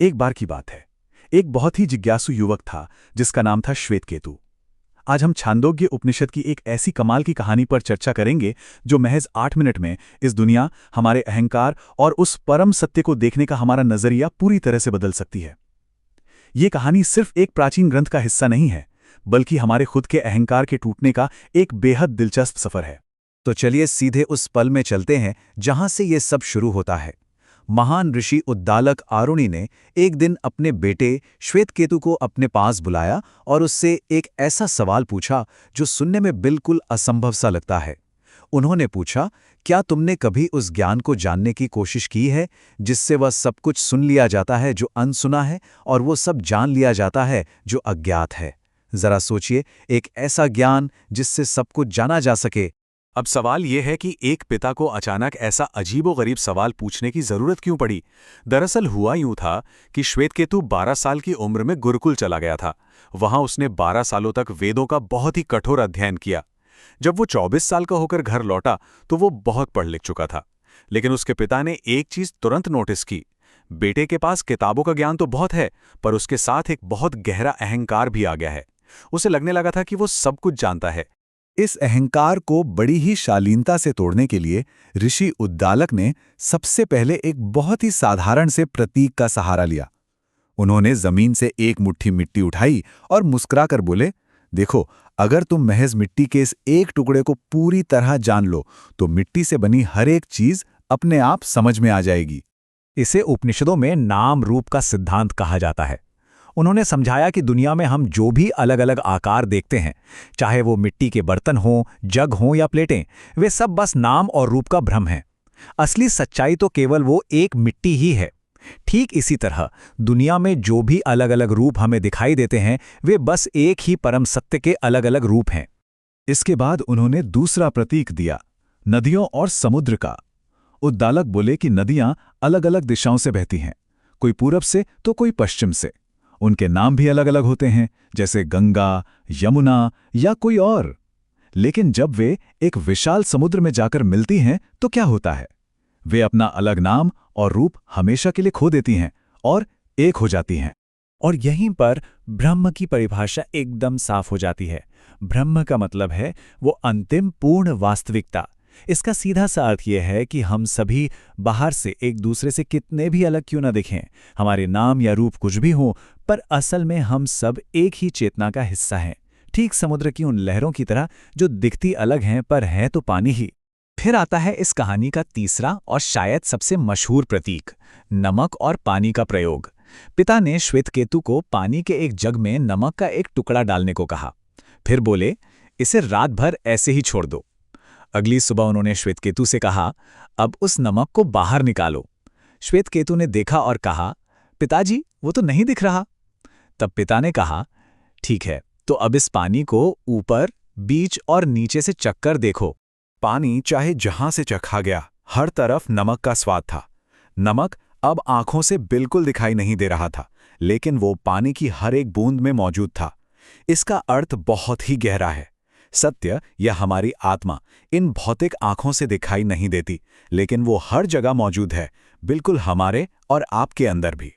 एक बार की बात है। एक बहुत ही जिज्ञासु युवक था जिसका नाम था श्वेतकेतु। आज हम छांदोग्य उपनिषद की एक ऐसी कमाल की कहानी पर चर्चा करेंगे जो महज 8 मिनट में इस दुनिया, हमारे अहंकार और उस परम सत्य को देखने का हमारा नजरिया पूरी तरह से बदल सकती है। ये कहानी सिर्फ एक प्राचीन ग्रंथ का हिस्सा नहीं है, बल्कि हमारे खुद के अहंकार के टूटने का एक बेहद दिलचस्प सफर है। तो चलिए सीधे उस पल में चलते हैं जहां से ये सब शुरू होता है। महान ऋषि उद्दालक आरुणि ने एक दिन अपने बेटे श्वेतकेतु को अपने पास बुलाया और उससे एक ऐसा सवाल पूछा जो सुनने में बिल्कुल असंभव सा लगता है। उन्होंने पूछा, क्या तुमने कभी उस ज्ञान को जानने की कोशिश की है जिससे वह सब कुछ सुन लिया जाता है जो अनसुना है और वो सब जान लिया जाता है जो अज्ञात है? जरा सोचिए, एक ऐसा ज्ञान जिससे सब कुछ जाना जा सके। अब सवाल यह है कि एक पिता को अचानक ऐसा अजीबोगरीब सवाल पूछने की जरूरत क्यों पड़ी। दरअसल हुआ यूं था कि श्वेतकेतु 12 साल की उम्र में गुरुकुल चला गया था। वहां उसने 12 सालों तक वेदों का बहुत ही कठोर अध्ययन किया। जब वो 24 साल का होकर घर लौटा तो वो बहुत पढ़ लिख चुका था। लेकिन उसके पिता ने एक चीज तुरंत नोटिस की। बेटे के पास किताबों का ज्ञान तो बहुत है, पर उसके साथ एक बहुत गहरा अहंकार भी आ गया है। उसे लगने लगा था कि वो सब कुछ जानता है। इस अहंकार को बड़ी ही शालीनता से तोड़ने के लिए ऋषि उद्दालक ने सबसे पहले एक बहुत ही साधारण से प्रतीक का सहारा लिया। उन्होंने जमीन से एक मुट्ठी मिट्टी उठाई और मुस्कुराकर बोले, देखो, अगर तुम महज मिट्टी के इस एक टुकड़े को पूरी तरह जान लो तो मिट्टी से बनी हर एक चीज अपने आप समझ में आ जाएगी। इसे उपनिषदों में नाम रूप का सिद्धांत कहा जाता है। उन्होंने समझाया कि दुनिया में हम जो भी अलग अलग आकार देखते हैं, चाहे वो मिट्टी के बर्तन हों, जग हों या प्लेटें, वे सब बस नाम और रूप का भ्रम है। असली सच्चाई तो केवल वो एक मिट्टी ही है। ठीक इसी तरह दुनिया में जो भी अलग अलग रूप हमें दिखाई देते हैं, वे बस एक ही परम सत्य के अलग अलग रूप हैं। इसके बाद उन्होंने दूसरा प्रतीक दिया, नदियों और समुद्र का। उद्दालक बोले कि नदियां अलग अलग दिशाओं से बहती हैं, कोई पूरब से तो कोई पश्चिम से। उनके नाम भी अलग अलग होते हैं, जैसे गंगा, यमुना या कोई और। लेकिन जब वे एक विशाल समुद्र में जाकर मिलती हैं तो क्या होता है? वे अपना अलग नाम और रूप हमेशा के लिए खो देती हैं और एक हो जाती हैं। और यहीं पर ब्रह्म की परिभाषा एकदम साफ हो जाती है। ब्रह्म का मतलब है वो अंतिम पूर्ण वास्तविकता। इसका सीधा सा अर्थ यह है कि हम सभी बाहर से एक दूसरे से कितने भी अलग क्यों न दिखें, हमारे नाम या रूप कुछ भी हों, पर असल में हम सब एक ही चेतना का हिस्सा हैं। ठीक समुद्र की उन लहरों की तरह जो दिखती अलग हैं पर हैं तो पानी ही। फिर आता है इस कहानी का तीसरा और शायद सबसे मशहूर प्रतीक, नमक और पानी का प्रयोग। पिता ने श्वेतकेतु को पानी के एक जग में नमक का एक टुकड़ा डालने को कहा। फिर बोले, इसे रात भर ऐसे ही छोड़ दो। अगली सुबह उन्होंने श्वेतकेतु से कहा, अब उस नमक को बाहर निकालो। श्वेतकेतु ने देखा और कहा, पिताजी, वो तो नहीं दिख रहा। तब पिता ने कहा, ठीक है, तो अब इस पानी को ऊपर, बीच और नीचे से चखकर देखो। पानी चाहे जहां से चखा गया, हर तरफ नमक का स्वाद था। नमक अब आंखों से बिल्कुल दिखाई नहीं दे रहा था, लेकिन वो पानी की हर एक बूंद में मौजूद था। इसका अर्थ बहुत ही गहरा है। सत्य या हमारी आत्मा इन भौतिक आंखों से दिखाई नहीं देती, लेकिन वो हर जगह मौजूद है, बिल्कुल हमारे और आपके अंदर भी।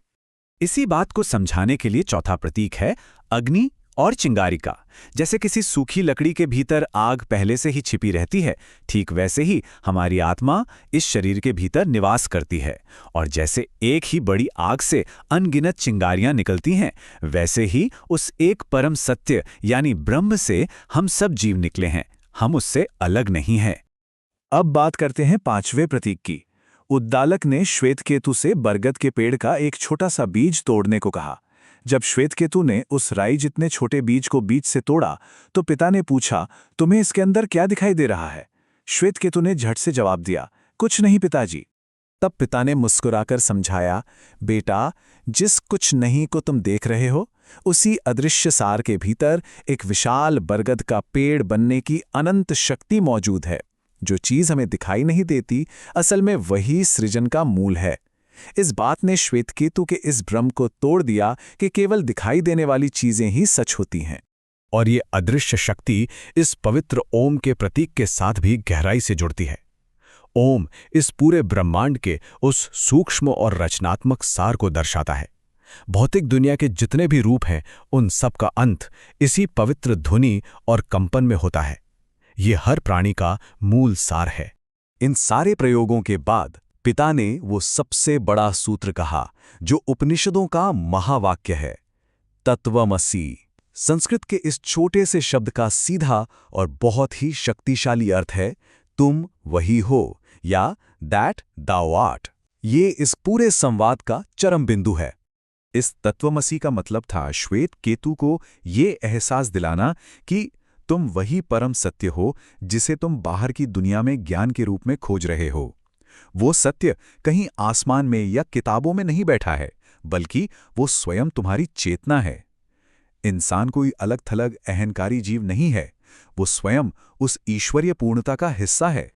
इसी बात को समझाने के लिए चौथा प्रतीक है अग्नि और चिंगारी का। जैसे किसी सूखी लकड़ी के भीतर आग पहले से ही छिपी रहती है, ठीक वैसे ही हमारी आत्मा इस शरीर के भीतर निवास करती है। और जैसे एक ही बड़ी आग से अनगिनत चिंगारियां निकलती हैं, वैसे ही उस एक परम सत्य यानी ब्रह्म से हम सब जीव निकले हैं। हम उससे अलग नहीं हैं। अब बात करते हैं पांचवें प्रतीक की। उद्दालक ने श्वेतकेतु से बरगद के पेड़ का एक छोटा सा बीज तोड़ने को कहा। जब श्वेतकेतु ने उस राई जितने छोटे बीज को बीच से तोड़ा तो पिता ने पूछा, तुम्हें इसके अंदर क्या दिखाई दे रहा है? श्वेतकेतु ने झट से जवाब दिया, कुछ नहीं पिताजी। तब पिता ने मुस्कुराकर समझाया, बेटा, जिस कुछ नहीं को तुम देख रहे हो, उसी अदृश्य सार के भीतर एक विशाल बरगद का पेड़ बनने की अनंत शक्ति मौजूद है। जो चीज हमें दिखाई नहीं देती, असल में वही सृजन का मूल है। इस बात ने श्वेतकेतु के इस भ्रम को तोड़ दिया कि केवल दिखाई देने वाली चीजें ही सच होती हैं। और ये अदृश्य शक्ति इस पवित्र ओम के प्रतीक के साथ भी गहराई से जुड़ती है। ओम इस पूरे ब्रह्मांड के उस सूक्ष्म और रचनात्मक सार को दर्शाता है। भौतिक दुनिया के जितने भी रूप हैं उन सब का अंत इसी पवित्र ध्वनि और कंपन में होता है। ये हर प्राणी का मूल सार है। इन सारे प्रयोगों के बाद पिता ने वो सबसे बड़ा सूत्र कहा जो उपनिषदों का महावाक्य है, तत्वमसि। संस्कृत के इस छोटे से शब्द का सीधा और बहुत ही शक्तिशाली अर्थ है तुम वही हो या दैट thou art। ये इस पूरे संवाद का चरम बिंदु है। इस तत्वमसि का मतलब था श्वेत केतु को ये एहसास दिलाना कि तुम वही परम सत्य हो जिसे तुम बाहर की दुनिया में ज्ञान के रूप में खोज रहे हो। वो सत्य कहीं आसमान में या किताबों में नहीं बैठा है, बल्कि वो स्वयं तुम्हारी चेतना है। इंसान कोई अलग थलग अहंकारी जीव नहीं है, वो स्वयं उस ईश्वरीय पूर्णता का हिस्सा है।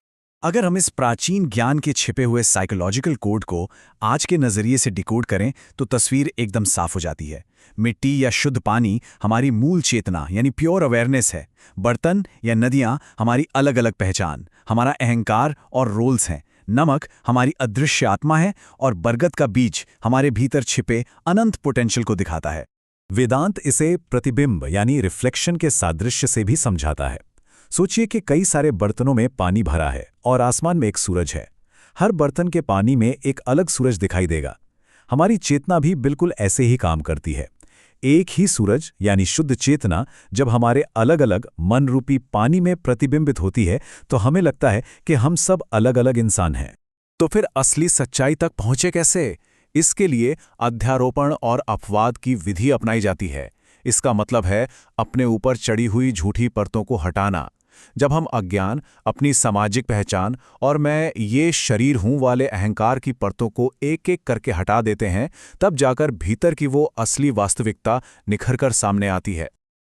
अगर हम इस प्राचीन ज्ञान के छिपे हुए साइकोलॉजिकल कोड को आज के नज़रिए से डिकोड करें तो तस्वीर एकदम साफ हो जाती है। मिट्टी या शुद्ध पानी हमारी मूल चेतना यानी प्योर अवेयरनेस है। बर्तन या नदियाँ हमारी अलग अलग पहचान, हमारा अहंकार और रोल्स हैं। नमक हमारी अदृश्य आत्मा है और बरगद का बीज हमारे भीतर छिपे अनंत पोटेंशियल को दिखाता है। वेदांत इसे प्रतिबिंब यानी रिफ्लेक्शन के सादृश्य से भी समझाता है। सोचिए कि कई सारे बर्तनों में पानी भरा है और आसमान में एक सूरज है। हर बर्तन के पानी में एक अलग सूरज दिखाई देगा। हमारी चेतना भी बिल्कुल ऐसे ही काम करती है। एक ही सूरज यानी शुद्ध चेतना जब हमारे अलग अलग मन रूपी पानी में प्रतिबिंबित होती है तो हमें लगता है कि हम सब अलग अलग इंसान हैं। तो फिर असली सच्चाई तक पहुंचे कैसे? इसके लिए अध्यारोपण और अपवाद की विधि अपनाई जाती है। इसका मतलब है अपने ऊपर चढ़ी हुई झूठी परतों को हटाना। जब हम अज्ञान, अपनी सामाजिक पहचान और मैं ये शरीर हूं वाले अहंकार की परतों को एक एक करके हटा देते हैं, तब जाकर भीतर की वो असली वास्तविकता निखरकर सामने आती है।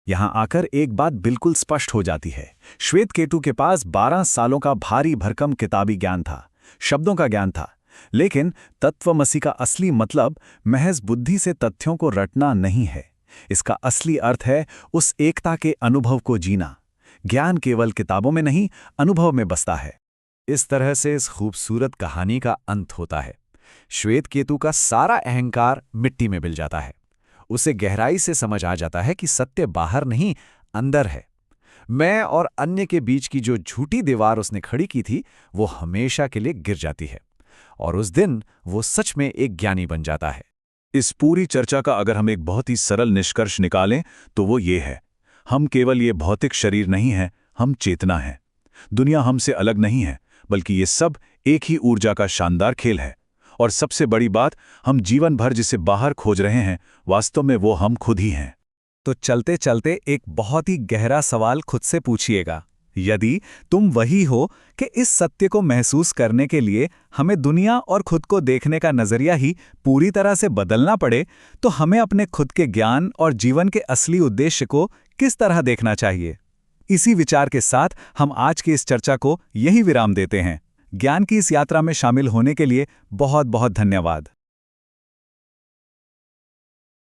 यहाँ आकर एक बात बिल्कुल स्पष्ट हो जाती है। श्वेत केतु के पास 12 सालों का भारी भरकम किताबी ज्ञान था, शब्दों का ज्ञान था, लेकिन तत्वमसि का असली मतलब महज बुद्धि से तथ्यों को रटना नहीं है। इसका असली अर्थ है उस एकता के अनुभव को जीना। ज्ञान केवल किताबों में नहीं, अनुभव में बसता है। इस तरह से इस खूबसूरत कहानी का अंत होता है। श्वेत केतु का सारा अहंकार मिट्टी में मिल जाता है। उसे गहराई से समझ आ जाता है कि सत्य बाहर नहीं, अंदर है। मैं और अन्य के बीच की जो झूठी दीवार उसने खड़ी की थी, वो हमेशा के लिए गिर जाती है और उस दिन वो सच में एक ज्ञानी बन जाता है। इस पूरी चर्चा का अगर हम एक बहुत ही सरल निष्कर्ष निकालें तो वो ये है, हम केवल ये भौतिक शरीर नहीं हैं, हम चेतना हैं। दुनिया हमसे अलग नहीं है, बल्कि ये सब एक ही ऊर्जा का शानदार खेल है। और सबसे बड़ी बात, हम जीवन भर जिसे बाहर खोज रहे हैं, वास्तव में वो हम खुद ही हैं। तो चलते चलते एक बहुत ही गहरा सवाल खुद से पूछिएगा। यदि तुम वही हो कि इस सत्य को महसूस करने के लिए हमें दुनिया और खुद को देखने का नजरिया ही पूरी तरह से बदलना पड़े, तो हमें अपने खुद के ज्ञान और जीवन के असली उद्देश्य को किस तरह देखना चाहिए? इसी विचार के साथ हम आज की इस चर्चा को यही विराम देते हैं। ज्ञान की इस यात्रा में शामिल होने के लिए बहुत बहुत धन्यवाद।